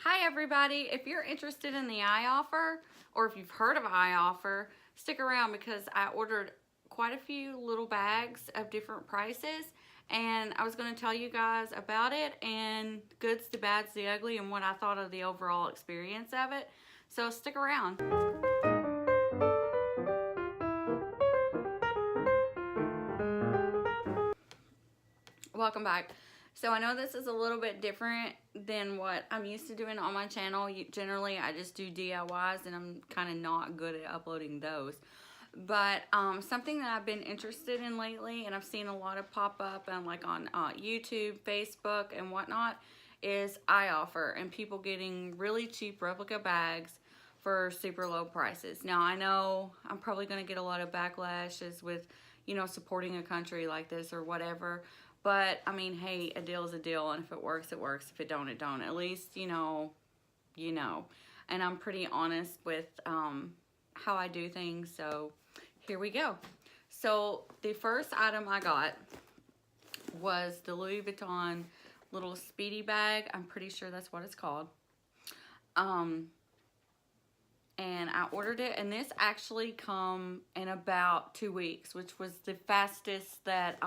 Hi everybody, if you're interested in the Ioffer, or if you've heard of Ioffer, stick around because I ordered quite a few little bags of different prices, and I was going to tell you guys about it and goods, the bads, the ugly, and what I thought of the overall experience of it. So stick around. Welcome back. So I know this is a little bit different than what I'm used to doing on my channel. Generally, I just do DIYs and I'm kind of not good at uploading those. But something that I've been interested in lately, and I've seen a lot of pop up and like on YouTube, Facebook, and whatnot, is Ioffer and people getting really cheap replica bags for super low prices. Now I know I'm probably going to get a lot of backlashes with, you know, supporting a country like this or whatever. But, I mean, hey, a deal is a deal, and if it works, it works. If it don't, it don't. At least, you know. And I'm pretty honest with how I do things, so here we go. So, the first item I got was the Louis Vuitton little speedy bag. I'm pretty sure that's what it's called. And I ordered it, and this actually come in about 2 weeks, which was the fastest that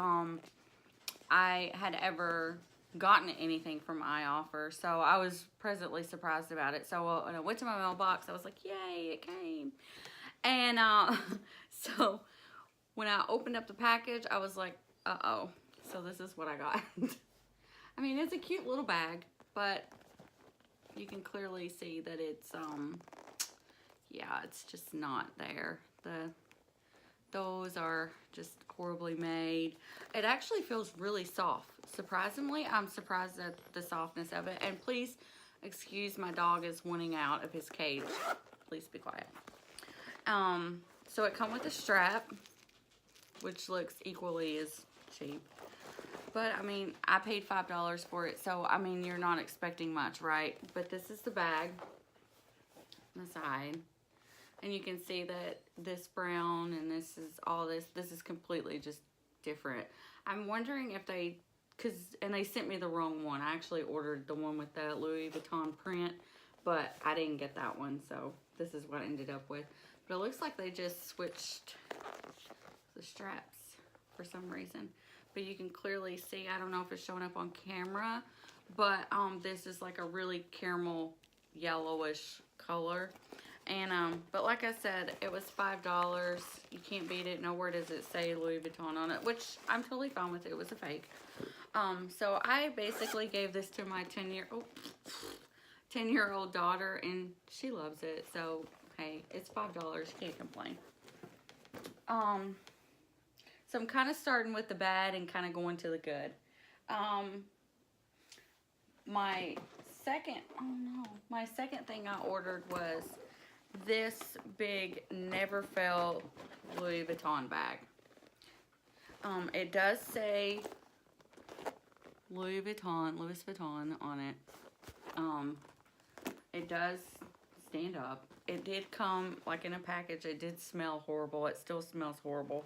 I had ever gotten anything from Ioffer, so I was pleasantly surprised about it. So when I went to my mailbox, I was like, yay, it came. And so when I opened up the package, I was like, uh-oh, so this is what I got. I mean, it's a cute little bag, but you can clearly see that it's, yeah, it's just not there. Those are just horribly made. It actually feels really soft. Surprisingly, I'm surprised at the softness of it. And please excuse, my dog is wanting out of his cage. Please be quiet. So it comes with a strap, which looks equally as cheap. But I mean, I paid $5 for it, so I mean, you're not expecting much, right? But this is the bag on the side. And you can see that this brown and this is all this is completely just different. I'm wondering if they, and they sent me the wrong one. I actually ordered the one with the Louis Vuitton print, but I didn't get that one, so this is what I ended up with. But it looks like they just switched the straps for some reason. But you can clearly see, I don't know if it's showing up on camera, but this is like a really caramel yellowish color. And, but like I said, it was $5. You can't beat it. Nowhere does it say Louis Vuitton on it, which I'm totally fine with. It was a fake. So I basically gave this to my 10-year-old daughter, and she loves it. So, hey, it's $5. You can't complain. So I'm kind of starting with the bad and kind of going to the good. My second thing I ordered was this big neverfull Louis Vuitton bag. It does say Louis Vuitton on it. It does stand up. It did come like in a package. It did smell horrible. It still smells horrible.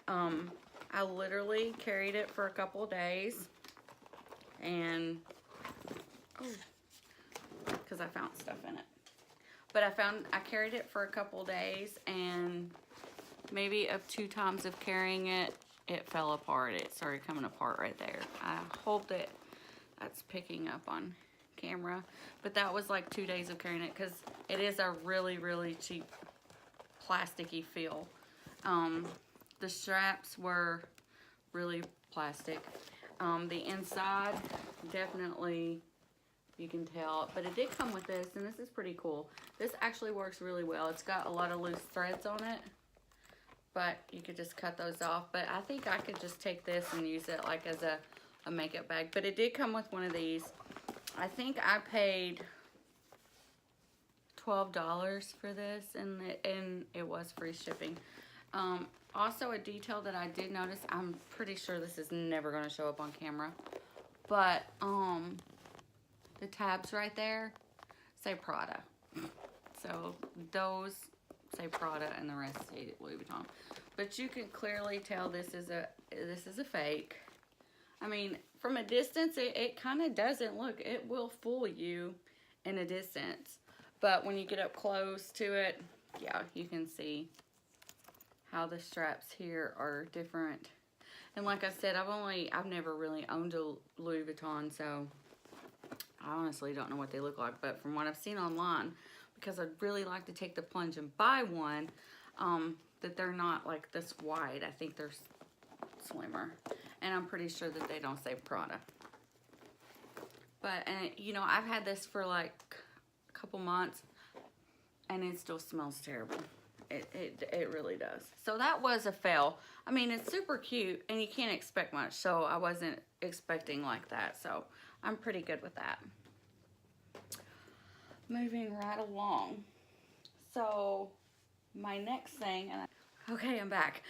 I literally carried it for a couple of days, and because I found stuff in it. But I carried it for a couple days, and maybe of 2 times of carrying it, it fell apart. It started coming apart right there. I hope that that's picking up on camera. But that was like 2 days of carrying it, because it is a really, really cheap plasticky feel. The straps were really plastic. The inside, definitely, you can tell, but it did come with this, and this is pretty cool. This actually works really well. It's got a lot of loose threads on it, but you could just cut those off. But I think I could just take this and use it like as a makeup bag. But it did come with one of these. I think I paid $12 for this, and it was free shipping. Also, a detail that I did notice, I'm pretty sure this is never going to show up on camera, but the tabs right there say Prada. So those say Prada and the rest say Louis Vuitton. But you can clearly tell this is a fake. I mean, from a distance, it kind of doesn't look. It will fool you in a distance. But when you get up close to it, yeah, you can see how the straps here are different. And like I said, I've never really owned a Louis Vuitton, so I honestly don't know what they look like. But from what I've seen online, because I'd really like to take the plunge and buy one, that they're not like this wide. I think they're slimmer. And I'm pretty sure that they don't say Prada. But, and you know, I've had this for like a couple months, and it still smells terrible. It really does. So that was a fail. I mean, it's super cute, and you can't expect much, so I wasn't expecting like that. So I'm pretty good with that. Moving right along. So my next thing, okay, I'm back.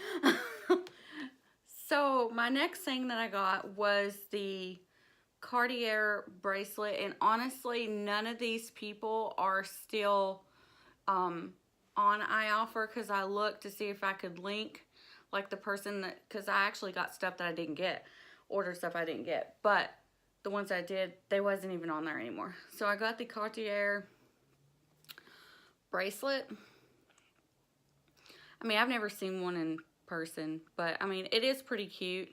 So my next thing that I got was the Cartier bracelet, and honestly, none of these people are still on Ioffer, because I looked to see if I could link like the person that, because I actually got stuff that I didn't get, ordered stuff I didn't get, but the ones I did, they wasn't even on there anymore. So I got the Cartier bracelet. I mean, I've never seen one in person, but I mean, it is pretty cute.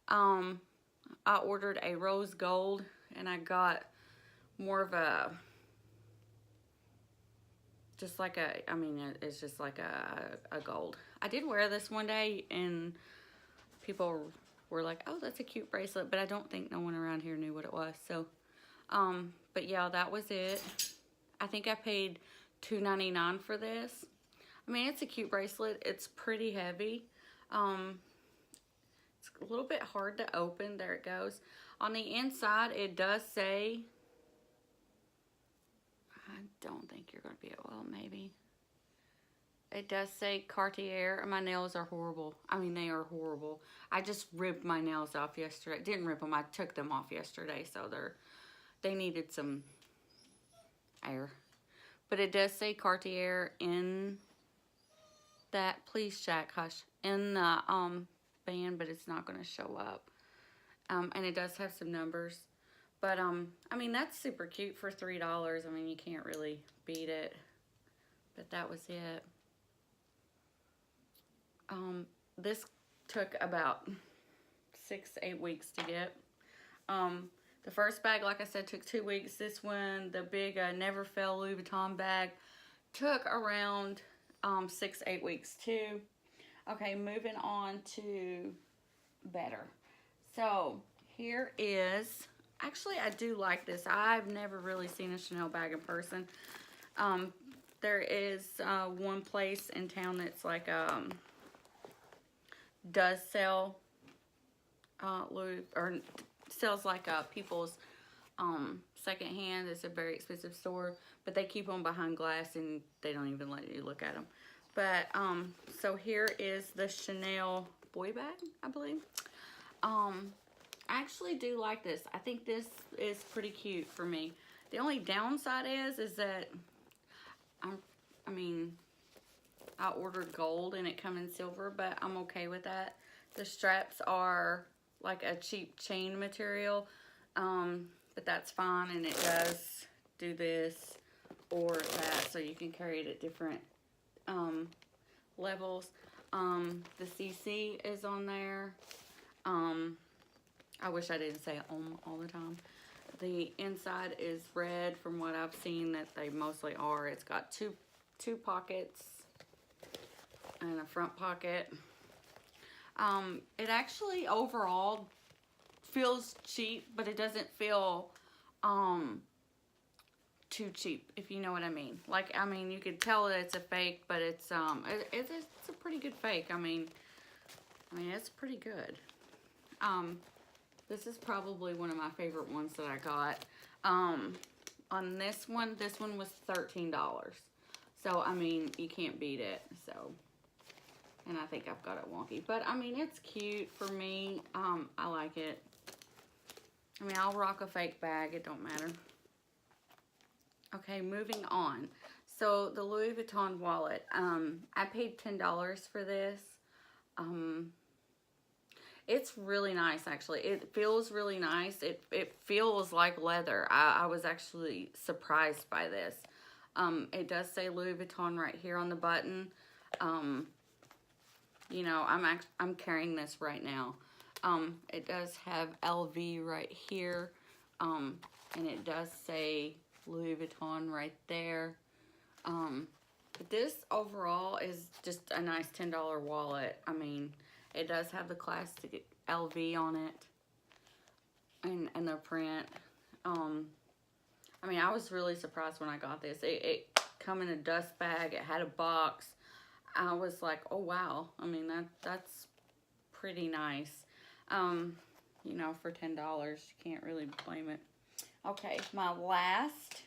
I ordered a rose gold, and I got more of a, just like a, I mean, it's just like a gold. I did wear this one day, and people were like, oh, that's a cute bracelet, but I don't think no one around here knew what it was. So, but yeah, that was it. I think I paid $2.99 for this. I mean, it's a cute bracelet. It's pretty heavy. It's a little bit hard to open. There it goes. On the inside, it does say, I don't think you're going to be, well, maybe. It does say Cartier. My nails are horrible. I mean, they are horrible. I just ripped my nails off yesterday. Didn't rip them. I took them off yesterday, so they needed some air. But it does say Cartier in that, please, Jack, hush, in the band, but it's not going to show up. And it does have some numbers. But, I mean, that's super cute for $3. I mean, you can't really beat it. But that was it. This took about 6-8 weeks to get. The first bag, like I said, took 2 weeks. This one, the big neverfull Louis Vuitton bag, took around 6-8 weeks too. Okay, moving on to better. So here is, actually I do like this. I've never really seen a Chanel bag in person. There is one place in town that's like does sell Louis, or sells like people's secondhand. It's a very expensive store, but they keep them behind glass and they don't even let you look at them. But so here is the Chanel boy bag, I believe. I actually do like this. I think this is pretty cute for me. The only downside is that I mean, I ordered gold and it come in silver, but I'm okay with that. The straps are like a cheap chain material, but that's fine, and it does do this or that, so you can carry it at different levels. The CC is on there. I wish I didn't say all the time. The inside is red, from what I've seen that they mostly are. It's got two pockets and a front pocket. It actually overall feels cheap, but it doesn't feel too cheap, if you know what I mean. Like, I mean, you could tell that it's a fake, but it's a pretty good fake. I mean it's pretty good. This is probably one of my favorite ones that I got. On this one was $13. So, I mean, you can't beat it. So, and I think I've got it wonky. But, I mean, it's cute for me. I like it. I mean, I'll rock a fake bag. It don't matter. Okay, moving on. So, the Louis Vuitton wallet. I paid $10 for this. It's really nice, actually. It feels really nice. It feels like leather. I was actually surprised by this. It does say Louis Vuitton right here on the button. You know, I'm carrying this right now. It does have LV right here. And it does say Louis Vuitton right there. But this overall is just a nice $10 wallet. I mean, it does have the classic LV on it and the print. I mean, I was really surprised when I got this. It come in a dust bag. It had a box. I was like, oh wow. I mean, that's pretty nice. You know, for $10, you can't really blame it. Okay, my last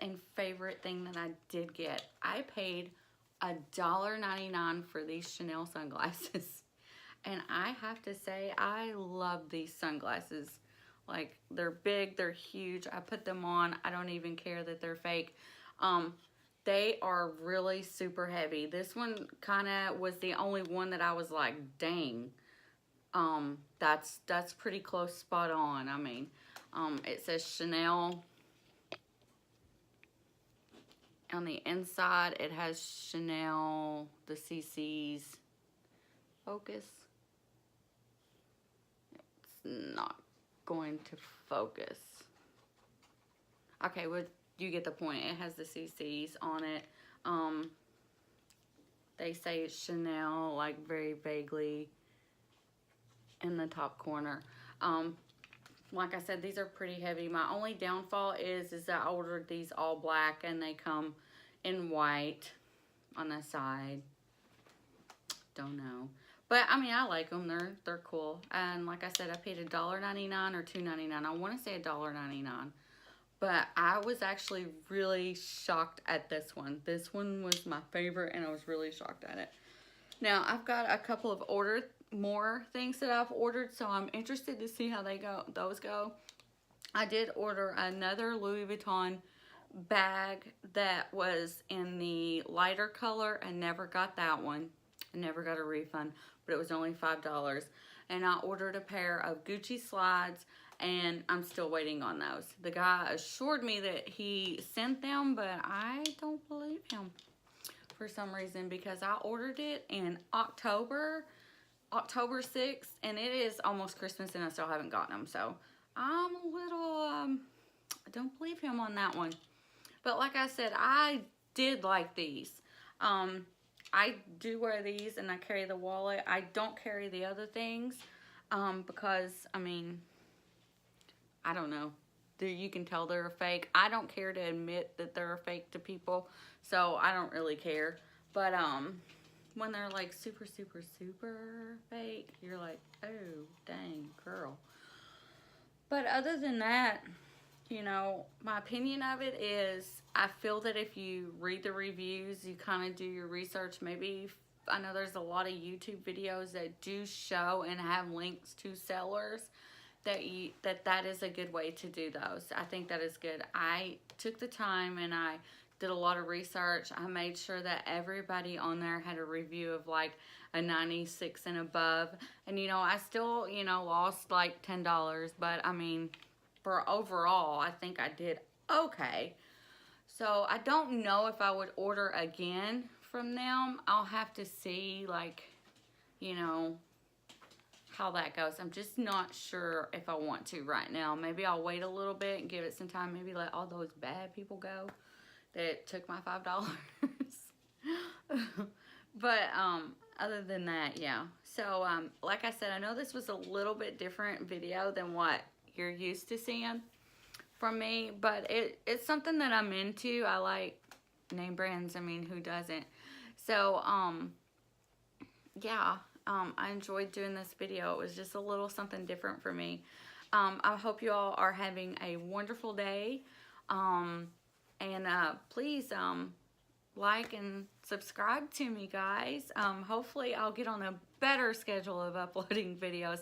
and favorite thing that I did get. I paid $1.99 for these Chanel sunglasses. And I have to say, I love these sunglasses. Like, they're big, they're huge. I put them on. I don't even care that they're fake. They are really super heavy. This one kind of was the only one that I was like, dang. That's pretty close, spot on. I mean, it says Chanel. On the inside, it has Chanel, the CC's focus. It's not going to focus. Okay, well, you get the point. It has the CC's on it. They say it's Chanel, like, very vaguely in the top corner. Like I said, these are pretty heavy. My only downfall is that I ordered these all black and they come in white on the side. Don't know. But, I mean, I like them. They're cool. And like I said, I paid $1.99 or $2.99. I want to say $1.99. But I was actually really shocked at this one. This one was my favorite, and I was really shocked at it. Now, I've got a couple of more things that I've ordered, so I'm interested to see how those go. I did order another Louis Vuitton bag that was in the lighter color. I never got that one. I never got a refund, but it was only $5. And I ordered a pair of Gucci slides, and I'm still waiting on those. The guy assured me that he sent them, but I don't believe him for some reason, because I ordered it in October 6th, and it is almost Christmas, and I still haven't gotten them. So I'm a little, I don't believe him on that one. But like I said, I did like these. I do wear these, and I carry the wallet. I don't carry the other things because, I mean, I don't know. You can tell they're a fake. I don't care to admit that they're a fake to people, so I don't really care. But when they're like super, super, super fake, you're like, oh, dang, girl. But other than that, you know, my opinion of it is, I feel that if you read the reviews, you kind of do your research. Maybe, I know there's a lot of YouTube videos that do show and have links to sellers, that is a good way to do those. I think that is good. I took the time and I did a lot of research. I made sure that everybody on there had a review of like a 96 and above. And, you know, I still, you know, lost like $10. But, I mean, for overall, I think I did okay. So, I don't know if I would order again from them. I'll have to see, like, you know, how that goes. I'm just not sure if I want to right now. Maybe I'll wait a little bit and give it some time. Maybe let all those bad people go that took my $5. But other than that, yeah. So like I said, I know this was a little bit different video than what you're used to seeing from me, but it's something that I'm into. I like name brands. I mean, who doesn't? So yeah. I enjoyed doing this video. It was just a little something different for me. I hope you all are having a wonderful day. And please like and subscribe to me, guys. Hopefully I'll get on a better schedule of uploading videos.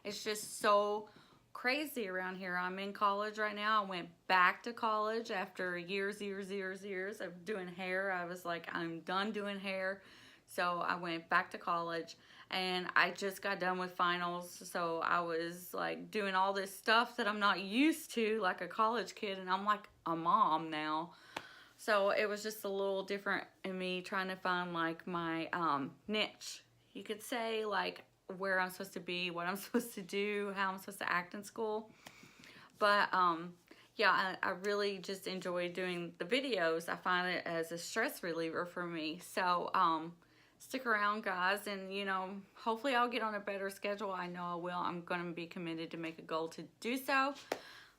It's just so crazy around here. I'm in college right now. I went back to college after years of doing hair. I was like, I'm done doing hair. So I went back to college. and I just got done with finals, so I was like doing all this stuff that I'm not used to, like a college kid, and I'm like a mom now. So it was just a little different in me trying to find like my niche, you could say, like where I'm supposed to be, what I'm supposed to do, how I'm supposed to act in school. But yeah, I really just enjoy doing the videos. I find it as a stress reliever for me. So stick around, guys, and you know, hopefully I'll get on a better schedule. I know I will. I'm going to be committed to make a goal to do so.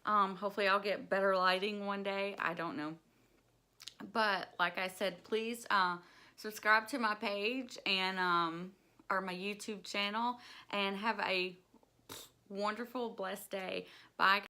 Hopefully I'll get better lighting one day. I don't know. But like I said, please subscribe to my page and or my YouTube channel, and have a wonderful, blessed day. Bye, guys.